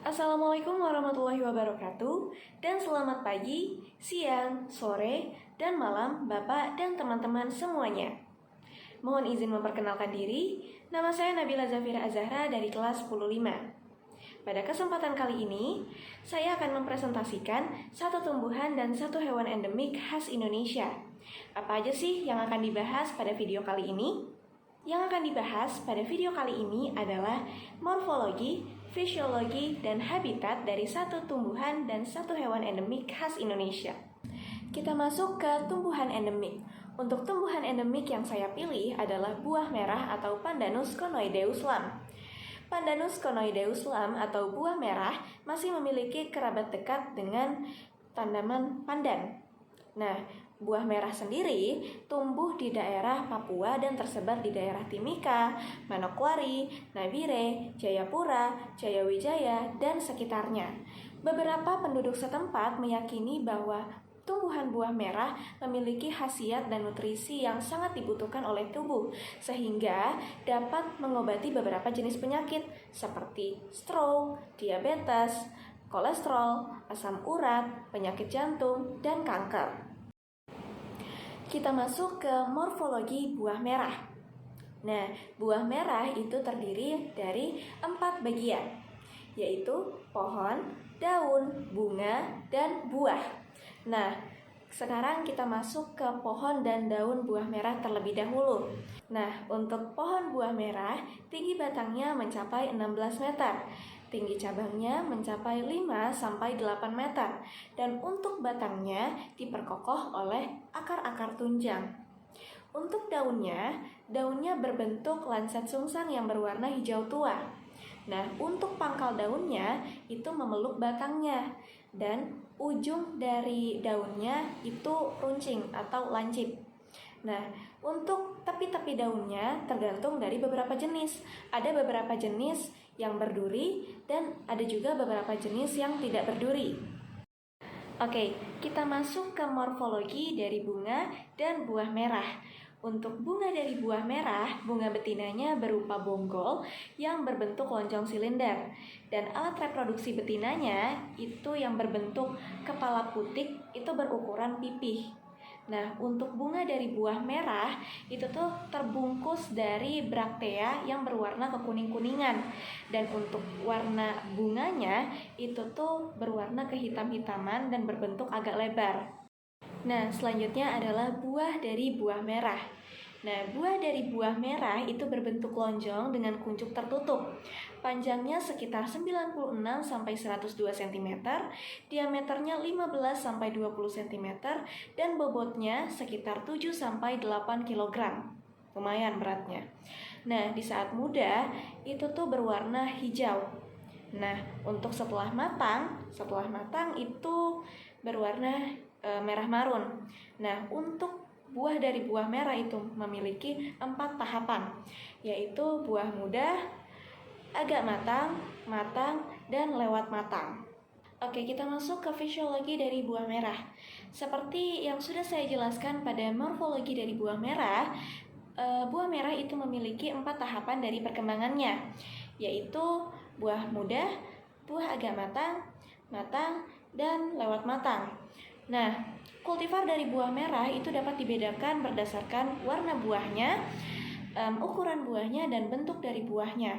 Assalamualaikum warahmatullahi wabarakatuh, dan selamat pagi, siang, sore, dan malam Bapak dan teman-teman semuanya. Mohon izin memperkenalkan diri, nama saya Nabila Zafira Azahra dari kelas 105. Pada kesempatan kali ini, saya akan mempresentasikan satu tumbuhan dan satu hewan endemik khas Indonesia. Apa aja sih yang akan dibahas pada video kali ini? Yang akan dibahas pada video kali ini adalah morfologi, fisiologi, dan habitat dari satu tumbuhan dan satu hewan endemik khas Indonesia. Kita masuk ke tumbuhan endemik. Untuk tumbuhan endemik yang saya pilih adalah buah merah atau Pandanus conoideus lam. Pandanus conoideus lam atau buah merah masih memiliki kerabat dekat dengan tanaman pandan. Nah, buah merah sendiri tumbuh di daerah Papua dan tersebar di daerah Timika, Manokwari, Nabire, Jayapura, Jayawijaya, dan sekitarnya. Beberapa penduduk setempat meyakini bahwa tumbuhan buah merah memiliki khasiat dan nutrisi yang sangat dibutuhkan oleh tubuh, sehingga dapat mengobati beberapa jenis penyakit seperti stroke, diabetes, kolesterol, asam urat, penyakit jantung, dan kanker. Kita masuk ke morfologi buah merah. Nah, buah merah itu terdiri dari 4 bagian, yaitu pohon, daun, bunga, dan buah. Nah, sekarang kita masuk ke pohon dan daun buah merah terlebih dahulu. Nah, untuk pohon buah merah, tinggi batangnya mencapai 16 meter. Tinggi cabangnya mencapai 5-8 meter, dan untuk batangnya diperkokoh oleh akar-akar tunjang. Untuk daunnya berbentuk lancet sungsang yang berwarna hijau tua. Nah, untuk pangkal daunnya itu memeluk batangnya, dan ujung dari daunnya itu runcing atau lancip. Nah, untuk tepi-tepi daunnya tergantung dari beberapa jenis. Ada beberapa jenis yang berduri dan ada juga beberapa jenis yang tidak berduri. Oke, kita masuk ke morfologi dari bunga dan buah merah. Untuk bunga dari buah merah, bunga betinanya berupa bonggol yang berbentuk lonjong silinder. Dan alat reproduksi betinanya itu yang berbentuk kepala putik itu berukuran pipih. Nah, untuk bunga dari buah merah itu tuh terbungkus dari braktea yang berwarna kekuning-kuningan. Dan untuk warna bunganya itu tuh berwarna kehitam-hitaman dan berbentuk agak lebar. Nah, selanjutnya adalah buah dari buah merah. Nah, buah dari buah merah itu berbentuk lonjong dengan kuncup tertutup. Panjangnya sekitar 96-102 cm, diameternya 15-20 cm, dan bobotnya sekitar 7-8 kg. Lumayan beratnya. Nah, di saat muda itu tuh berwarna hijau. Nah, untuk setelah matang itu berwarna merah marun. Nah, untuk buah dari buah merah itu memiliki 4 tahapan, yaitu buah muda, agak matang, dan lewat matang. Oke, kita masuk ke fisiologi dari buah merah. Seperti yang sudah saya jelaskan pada morfologi dari buah merah itu memiliki 4 tahapan dari perkembangannya, yaitu buah muda, buah agak matang, dan lewat matang. Nah, kultivar dari buah merah itu dapat dibedakan berdasarkan warna buahnya, ukuran buahnya, dan bentuk dari buahnya.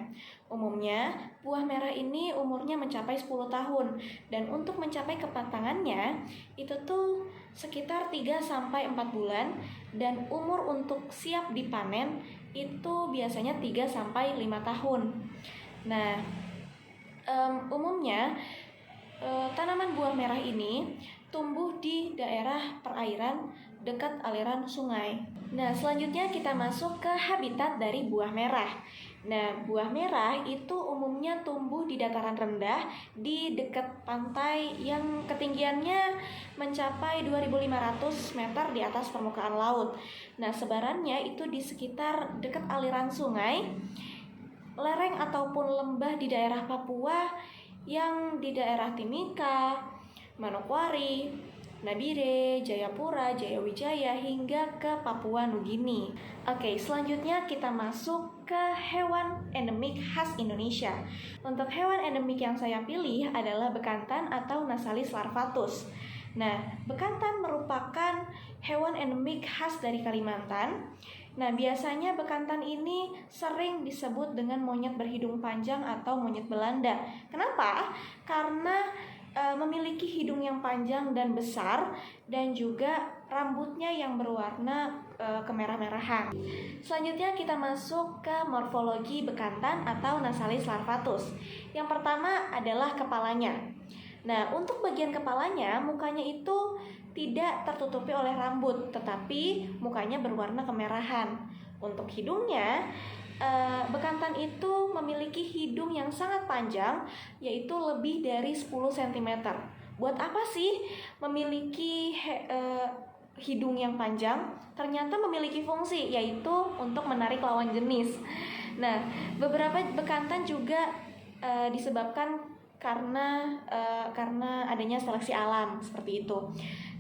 Umumnya, buah merah ini umurnya mencapai 10 tahun, dan untuk mencapai kematangannya itu tuh sekitar 3-4 bulan, dan umur untuk siap dipanen itu biasanya 3-5 tahun. Nah, umumnya tanaman buah merah ini tumbuh di daerah perairan dekat aliran sungai. Nah, selanjutnya kita masuk ke habitat dari buah merah. Nah, buah merah itu umumnya tumbuh di dataran rendah di dekat pantai yang ketinggiannya mencapai 2.500 meter di atas permukaan laut. Nah, sebarannya itu di sekitar dekat aliran sungai, lereng ataupun lembah di daerah Papua, yang di daerah Timika, Manokwari, Nabire, Jayapura, Jayawijaya, hingga ke Papua Nugini. Oke, selanjutnya kita masuk ke hewan endemik khas Indonesia. Untuk hewan endemik yang saya pilih adalah bekantan atau Nasalis larvatus. Nah, bekantan merupakan hewan endemik khas dari Kalimantan. Nah, biasanya bekantan ini sering disebut dengan monyet berhidung panjang atau monyet Belanda. Kenapa? Karena memiliki hidung yang panjang dan besar, dan juga rambutnya yang berwarna kemerah-merahan. Selanjutnya kita masuk ke morfologi bekantan atau Nasalis larvatus. Yang pertama adalah kepalanya. Nah, untuk bagian kepalanya, mukanya itu tidak tertutupi oleh rambut, tetapi mukanya berwarna kemerahan. Untuk hidungnya, bekantan itu memiliki hidung yang sangat panjang, yaitu lebih dari 10 cm. Buat apa sih memiliki hidung yang panjang? Ternyata memiliki fungsi, yaitu untuk menarik lawan jenis. Nah, beberapa bekantan juga disebabkan karena adanya seleksi alam, seperti itu.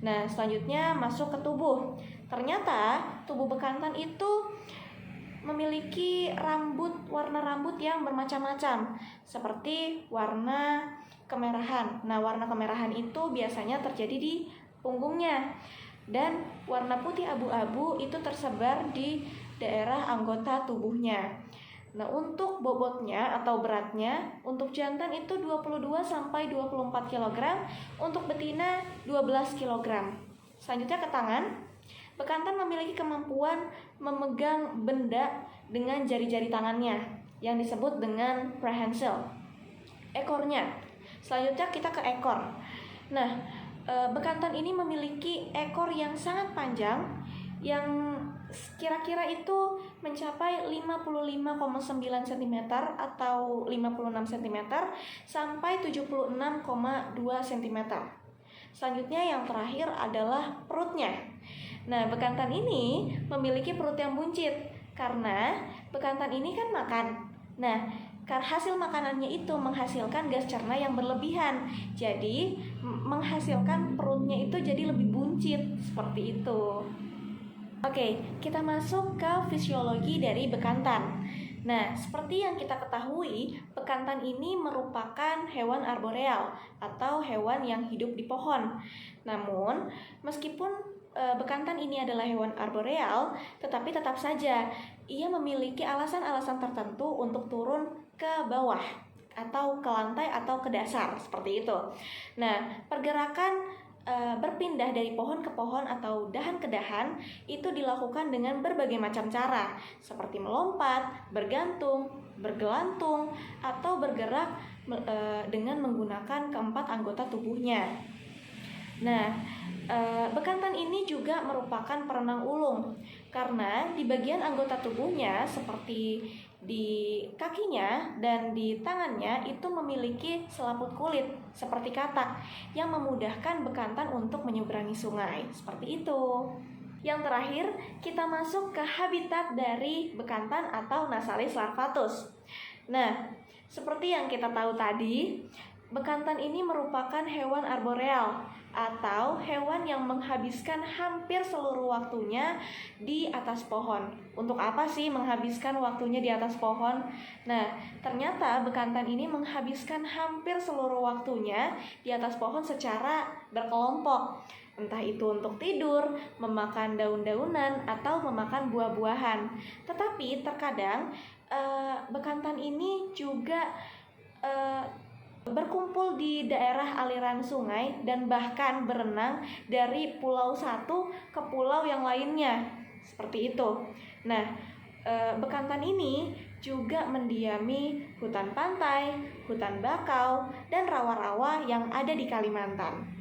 Nah, selanjutnya masuk ke tubuh. Ternyata tubuh bekantan itu memiliki warna rambut yang bermacam-macam, seperti warna kemerahan. Nah, warna kemerahan itu biasanya terjadi di punggungnya, dan warna putih abu-abu itu tersebar di daerah anggota tubuhnya. Nah, untuk bobotnya atau beratnya, untuk jantan itu 22-24 kg, untuk betina 12 kg. Selanjutnya ke tangan. Bekantan memiliki kemampuan memegang benda dengan jari-jari tangannya, yang disebut dengan prehensile. Ekornya. Selanjutnya kita ke ekor. Nah, bekantan ini memiliki ekor yang sangat panjang, yang kira-kira itu mencapai 55,9 cm atau 56 cm sampai 76,2 cm. Selanjutnya yang terakhir adalah perutnya. Nah, bekantan ini memiliki perut yang buncit karena bekantan ini kan makan. Nah, hasil makanannya itu menghasilkan gas cerna yang berlebihan. Jadi, menghasilkan perutnya itu jadi lebih buncit, seperti itu. Oke, kita masuk ke fisiologi dari bekantan. Nah, seperti yang kita ketahui, bekantan ini merupakan hewan arboreal atau hewan yang hidup di pohon. Namun, meskipun bekantan ini adalah hewan arboreal, tetapi tetap saja ia memiliki alasan-alasan tertentu untuk turun ke bawah atau ke lantai atau ke dasar, seperti itu. Nah, pergerakan berpindah dari pohon ke pohon atau dahan ke dahan itu dilakukan dengan berbagai macam cara, seperti melompat, bergantung, bergelantung, atau bergerak dengan menggunakan keempat anggota tubuhnya. Nah, bekantan ini juga merupakan perenang ulung karena di bagian anggota tubuhnya seperti di kakinya dan di tangannya itu memiliki selaput kulit seperti katak yang memudahkan bekantan untuk menyeberangi sungai, seperti itu. Yang terakhir, kita masuk ke habitat dari bekantan atau Nasalis larvatus. Nah, seperti yang kita tahu tadi, bekantan ini merupakan hewan arboreal atau hewan yang menghabiskan hampir seluruh waktunya di atas pohon. Untuk apa sih menghabiskan waktunya di atas pohon? Nah, ternyata bekantan ini menghabiskan hampir seluruh waktunya di atas pohon secara berkelompok. Entah itu untuk tidur, memakan daun-daunan, atau memakan buah-buahan. Tetapi terkadang bekantan ini juga berkumpul di daerah aliran sungai dan bahkan berenang dari pulau satu ke pulau yang lainnya, seperti itu. Nah, bekantan ini juga mendiami hutan pantai, hutan bakau, dan rawa-rawa yang ada di Kalimantan.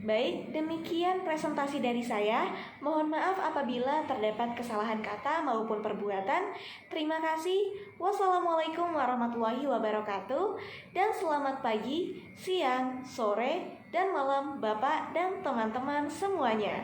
Baik, demikian presentasi dari saya. Mohon maaf apabila terdapat kesalahan kata maupun perbuatan. Terima kasih. Wassalamualaikum warahmatullahi wabarakatuh. Dan selamat pagi, siang, sore, dan malam Bapak dan teman-teman semuanya.